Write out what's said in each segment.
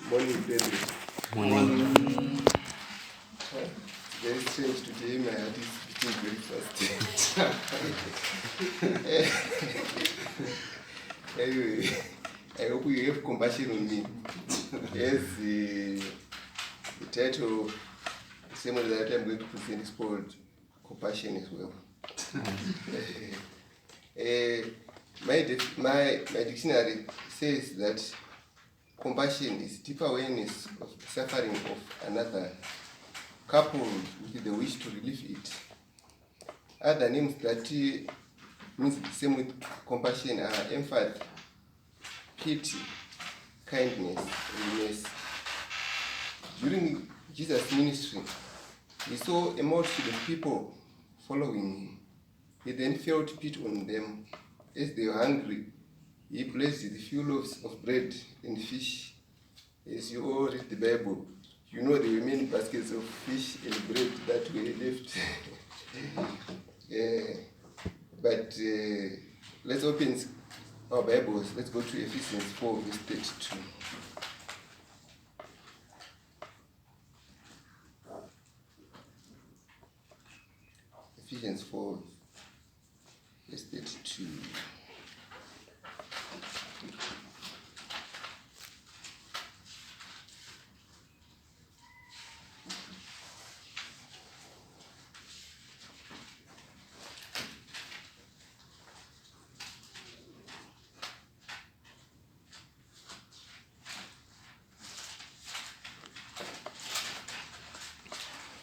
Morning, baby. Morning. Very strange today, my heart is beating very fast. Anyway, I hope you have compassion on me. Yes, the title of the sermon that I'm going to present is called Compassion as well. My dictionary says that compassion is deep awareness of the suffering of another, coupled with the wish to relieve it. Other names that means the same with compassion are empathy, pity, kindness, and mercy. During Jesus' ministry, he saw a multitude of people following him. He then felt pity on them. As they were hungry, he blessed the few loaves of bread and fish. As you all read the Bible, you know there were many baskets of fish and bread that were left. Let's open our Bibles. Let's go to Ephesians 4, verse 32. Ephesians 4, verse 32.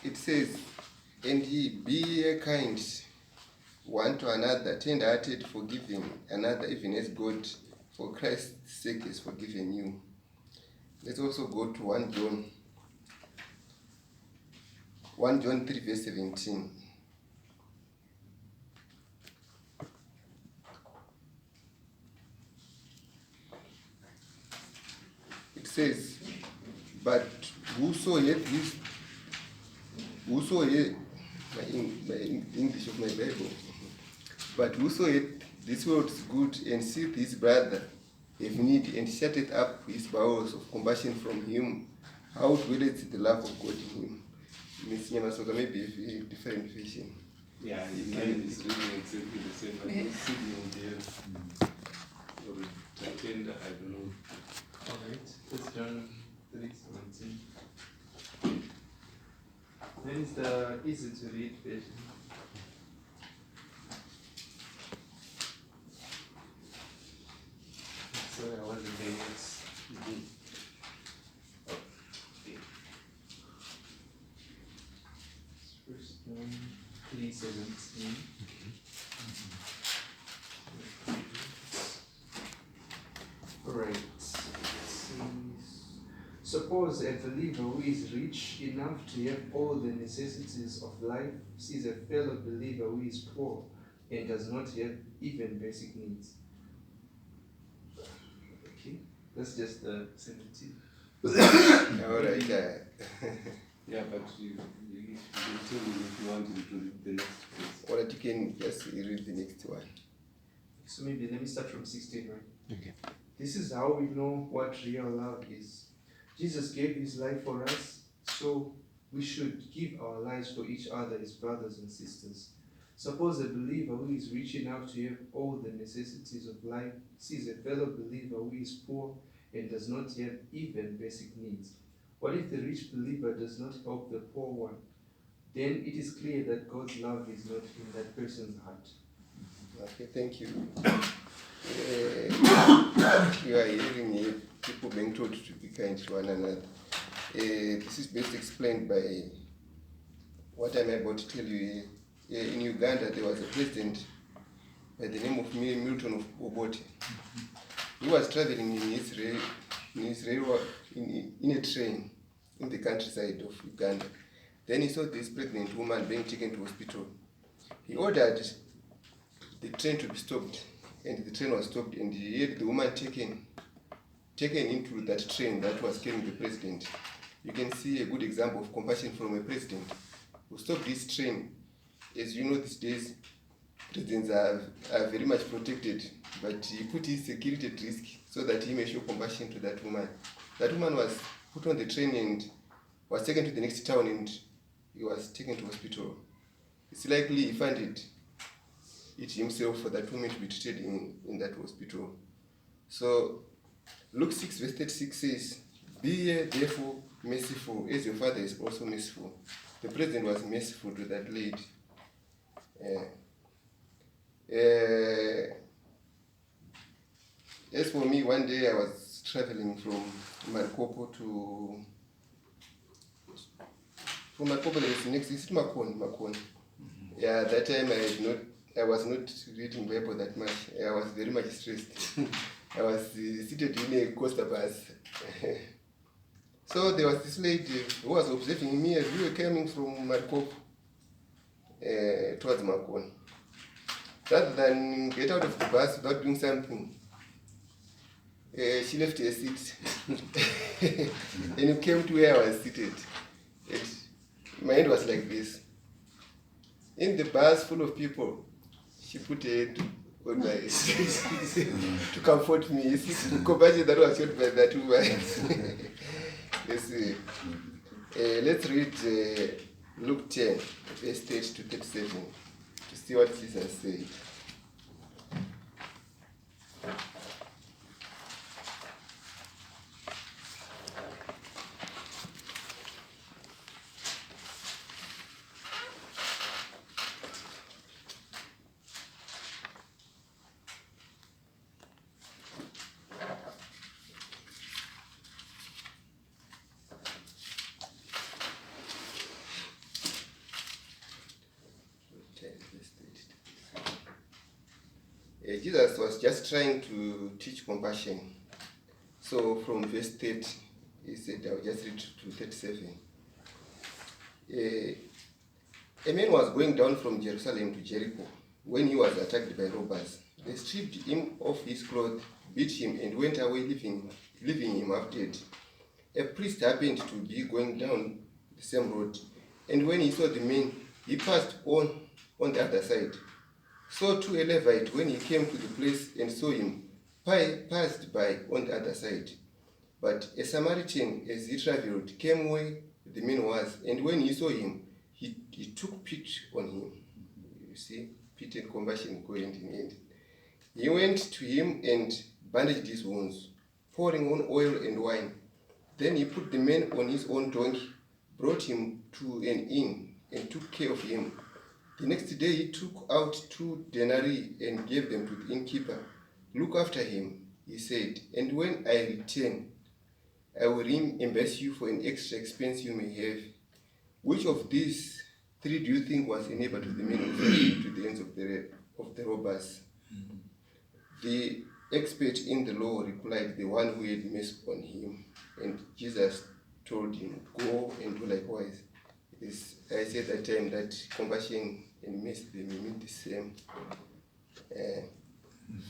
It says, "And ye be kind one to another, tender-hearted, forgiving another, even as God, for Christ's sake, has forgiven you." Let's also go to 1 John 3, verse 17. It says, "But whoso yet my English of my Bible, but whoso yet this world's good and seeth his brother have need and shutteth up his bowels of compassion from him, how dwelleth the love of God in him?" Miss Nyamasoga, maybe if a different version. Yeah, mine is reading exactly the same, but it's sitting in there. Or tender, I don't know. Alright, that's John 3:17. Then it's the easy to read version. Sorry, I wasn't there yet. First John 3:17. Alright. Suppose a believer who is rich enough to have all the necessities of life sees a fellow believer who is poor and does not have even basic needs. Okay, that's just the 17. Alright, Yeah, but you can tell me if you want to read the next phrase. or you can just read the next one. So maybe let me start from 16, right? Okay. This is how we know what real love is. Jesus gave his life for us, so we should give our lives for each other as brothers and sisters. Suppose a believer who is rich enough to have all the necessities of life sees a fellow believer who is poor and does not have even basic needs. What if the rich believer does not help the poor one? Then it is clear that God's love is not in that person's heart. Okay, thank you. You are hearing here people being told to be kind to one another. This is best explained by what I'm about to tell you here. In Uganda, there was a president by the name of Milton of Obote. He was traveling in Israel in a train in the countryside of Uganda. Then he saw this pregnant woman being taken to hospital. He ordered the train to be stopped, and the train was stopped, and he had the woman taken into that train that was carrying the president. You can see a good example of compassion from a president who stopped this train. As you know, these days, presidents are very much protected, but he put his security at risk so that he may show compassion to that woman. That woman was put on the train and was taken to the next town, and he was taken to hospital. It's likely he funded it himself for that woman to be treated in that hospital. So Luke 6 verse 36 says, "Be ye therefore merciful, as your Father is also merciful." The president was merciful to that lady. As for me, one day I was traveling from Markopo to there is next is Makon. Yeah, that time I was not reading Bible that much. I was very much stressed. I was seated in a coaster bus. So there was this lady who was observing me as we were coming from Markopo towards Makon. Rather than get out of the bus without doing something, she left her seat and came to where I was seated. My hand was like this. In the bus full of people, she put her head on my to comfort me. You see, compassion that was shot by that woman. Let's read Luke 10, verse 30 to 37, to see what Jesus said. Jesus was just trying to teach compassion. So from verse 30, he said, I'll just read to 37. A man was going down from Jerusalem to Jericho when he was attacked by robbers. They stripped him of his clothes, beat him, and went away, leaving him half dead. A priest happened to be going down the same road, and when he saw the man, he passed on the other side. So too a Levite, when he came to the place and saw him, passed by on the other side. But a Samaritan, as he traveled, came where the man was, and when he saw him, he took pity on him. You see, pity and compassion go hand in hand. He went to him and bandaged his wounds, pouring on oil and wine. Then he put the man on his own donkey, brought him to an inn, and took care of him. The next day he took out 2 denarii and gave them to the innkeeper. Look after him, he said, and when I return, I will reimburse you for an extra expense you may have. Which of these 3 do you think was a neighbor to the man who fell into the hands of the robbers? The expert in the law replied, the one who had mercy on him. And Jesus told him, go and do likewise. I said at that time that compassion and mercy, they mean the same.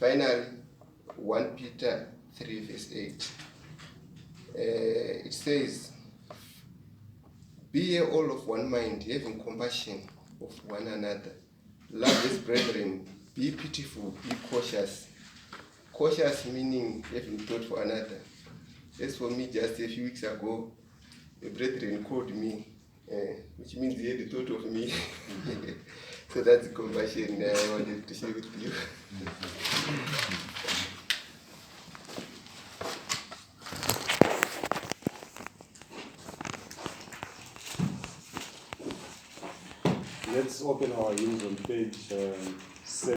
Finally, 1 Peter 3 verse 8. It says, be ye all of one mind, having compassion of one another. Love as brethren, be pitiful, be cautious. Cautious meaning having thought for another. As for me, just a few weeks ago, a brethren called me, which means he had thought of me. So that's compassion I wanted to share with you. Let's open our hymns on page 7.